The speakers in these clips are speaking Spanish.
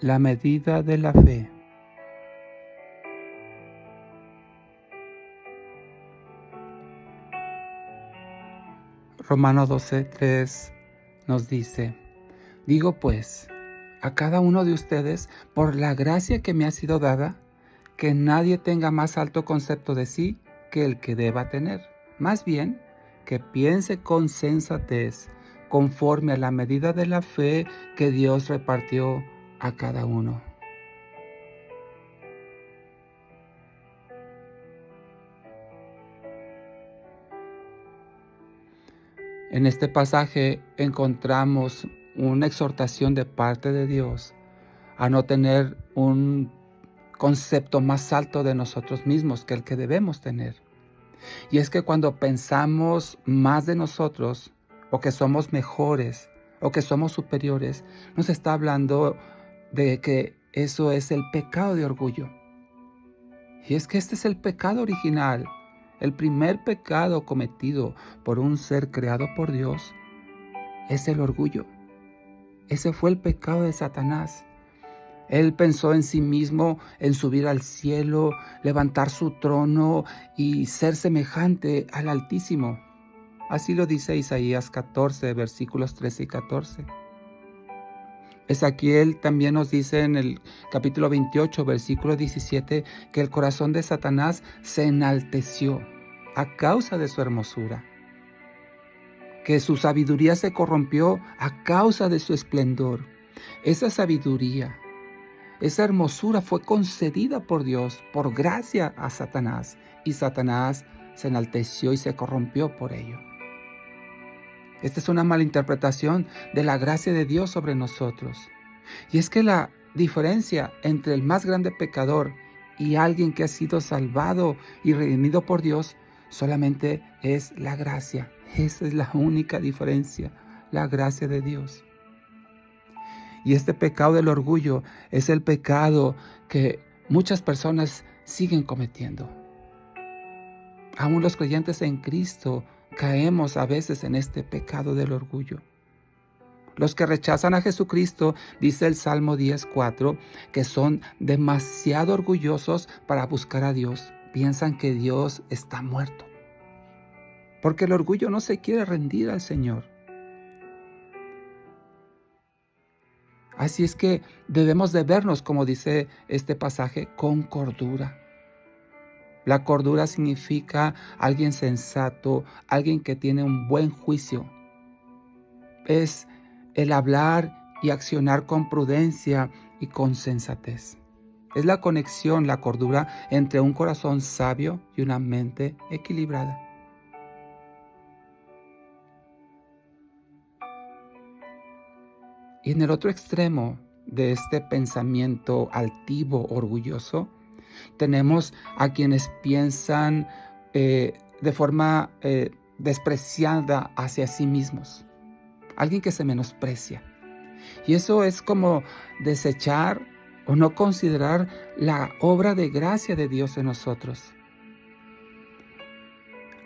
La medida de la fe. Romanos 12:3 nos dice: digo pues, a cada uno de ustedes, por la gracia que me ha sido dada, que nadie tenga más alto concepto de sí que el que deba tener. Más bien, que piense con sensatez, conforme a la medida de la fe que Dios repartió a cada uno. En este pasaje encontramos una exhortación de parte de Dios a no tener un concepto más alto de nosotros mismos que el que debemos tener. Y es que cuando pensamos más de nosotros, o que somos mejores, o que somos superiores, nos está hablando de que eso es el pecado de orgullo. Y es que este es el pecado original, el primer pecado cometido por un ser creado por Dios, es el orgullo. Ese fue el pecado de Satanás. Él pensó en sí mismo, en subir al cielo, levantar su trono y ser semejante al Altísimo. Así lo dice Isaías 14, versículos 13 y 14. Ezequiel también nos dice en el capítulo 28, versículo 17, que el corazón de Satanás se enalteció a causa de su hermosura, que su sabiduría se corrompió a causa de su esplendor. Esa sabiduría, esa hermosura fue concedida por Dios, por gracia a Satanás, y Satanás se enalteció y se corrompió por ello. Esta es una malinterpretación de la gracia de Dios sobre nosotros. Y es que la diferencia entre el más grande pecador y alguien que ha sido salvado y redimido por Dios solamente es la gracia. Esa es la única diferencia, la gracia de Dios. Y este pecado del orgullo es el pecado que muchas personas siguen cometiendo. Aún los creyentes en Cristo caemos a veces en este pecado del orgullo. Los que rechazan a Jesucristo, dice el Salmo 10:4, que son demasiado orgullosos para buscar a Dios. Piensan que Dios está muerto. Porque el orgullo no se quiere rendir al Señor. Así es que debemos de vernos, como dice este pasaje, con cordura. La cordura significa alguien sensato, alguien que tiene un buen juicio. Es el hablar y accionar con prudencia y con sensatez. Es la conexión, la cordura entre un corazón sabio y una mente equilibrada. Y en el otro extremo de este pensamiento altivo, orgulloso, tenemos a quienes piensan de forma despreciada hacia sí mismos. Alguien que se menosprecia. Y eso es como desechar o no considerar la obra de gracia de Dios en nosotros.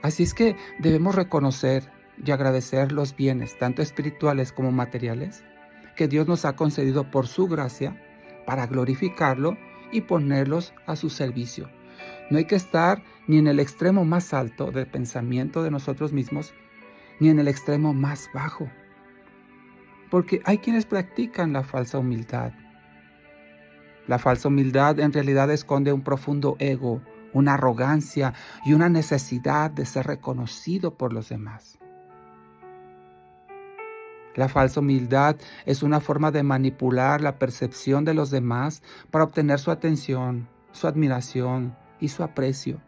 Así es que debemos reconocer y agradecer los bienes, tanto espirituales como materiales, que Dios nos ha concedido por su gracia para glorificarlo y ponerlos a su servicio. No hay que estar ni en el extremo más alto del pensamiento de nosotros mismos, ni en el extremo más bajo. Porque hay quienes practican la falsa humildad. La falsa humildad en realidad esconde un profundo ego, una arrogancia y una necesidad de ser reconocido por los demás. La falsa humildad es una forma de manipular la percepción de los demás para obtener su atención, su admiración y su aprecio.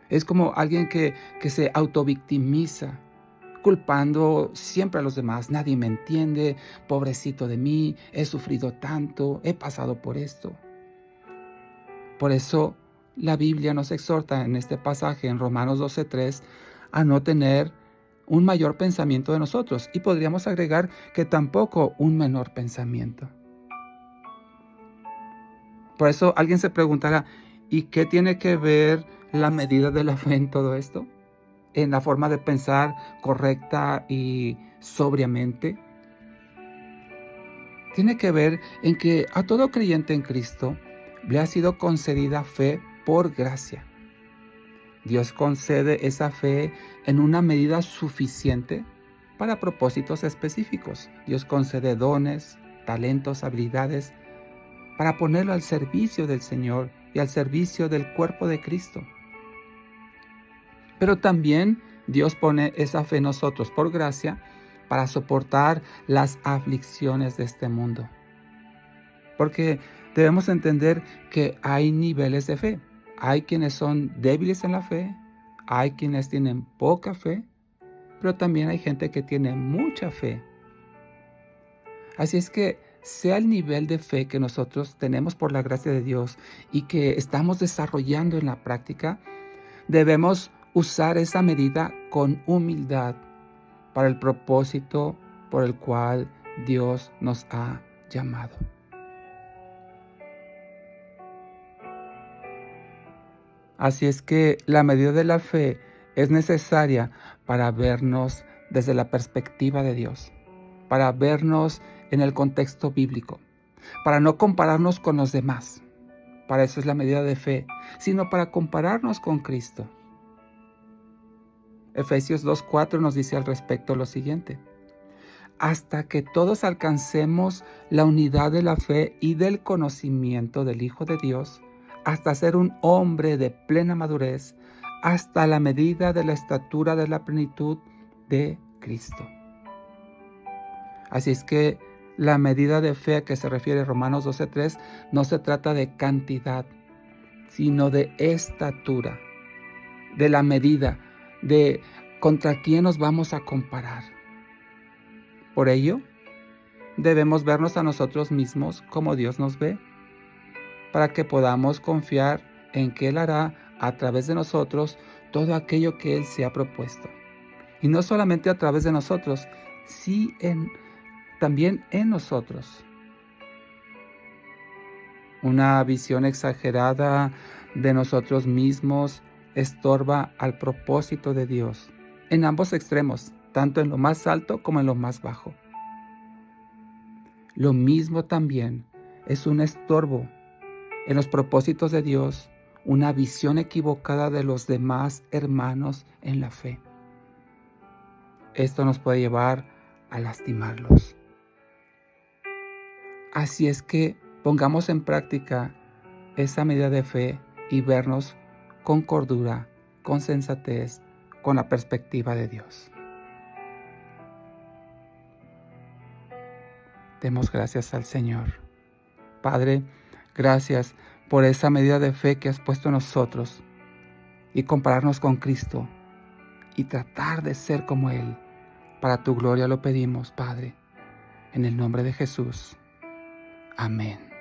Es como alguien que se autovictimiza, culpando siempre a los demás. Nadie me entiende, pobrecito de mí, he sufrido tanto, he pasado por esto. Por eso la Biblia nos exhorta en este pasaje, en Romanos 12:3, a no tener un mayor pensamiento de nosotros. Y podríamos agregar que tampoco un menor pensamiento. Por eso alguien se preguntará, ¿y qué tiene que ver la medida de la fe en todo esto? En la forma de pensar correcta y sobriamente. tiene que ver en que a todo creyente en Cristo le ha sido concedida fe por gracia. Dios concede esa fe en una medida suficiente para propósitos específicos. Dios concede dones, talentos, habilidades para ponerlo al servicio del Señor y al servicio del cuerpo de Cristo. Pero también Dios pone esa fe en nosotros por gracia para soportar las aflicciones de este mundo. Porque debemos entender que hay niveles de fe. Hay quienes son débiles en la fe, hay quienes tienen poca fe, pero también hay gente que tiene mucha fe. Así es que sea el nivel de fe que nosotros tenemos por la gracia de Dios y que estamos desarrollando en la práctica, debemos usar esa medida con humildad para el propósito por el cual Dios nos ha llamado. Así es que la medida de la fe es necesaria para vernos desde la perspectiva de Dios, para vernos en el contexto bíblico, para no compararnos con los demás. Para eso es la medida de fe, sino para compararnos con Cristo. Efesios 2:4 nos dice al respecto lo siguiente: hasta que todos alcancemos la unidad de la fe y del conocimiento del Hijo de Dios, hasta ser un hombre de plena madurez, hasta la medida de la estatura de la plenitud de Cristo. Así es que la medida de fe a que se refiere Romanos 12:3 no se trata de cantidad, sino de estatura, de la medida, de contra quién nos vamos a comparar. Por ello, debemos vernos a nosotros mismos como Dios nos ve, para que podamos confiar en que Él hará a través de nosotros todo aquello que Él se ha propuesto. Y no solamente a través de nosotros, también en nosotros. Una visión exagerada de nosotros mismos estorba al propósito de Dios, en ambos extremos, tanto en lo más alto como en lo más bajo. Lo mismo también es un estorbo en los propósitos de Dios, una visión equivocada de los demás hermanos en la fe. Esto nos puede llevar a lastimarlos. Así es que pongamos en práctica esa medida de fe y vernos con cordura, con sensatez, con la perspectiva de Dios. Demos gracias al Señor. Padre, gracias por esa medida de fe que has puesto en nosotros y compararnos con Cristo y tratar de ser como Él. Para tu gloria lo pedimos, Padre, en el nombre de Jesús. Amén.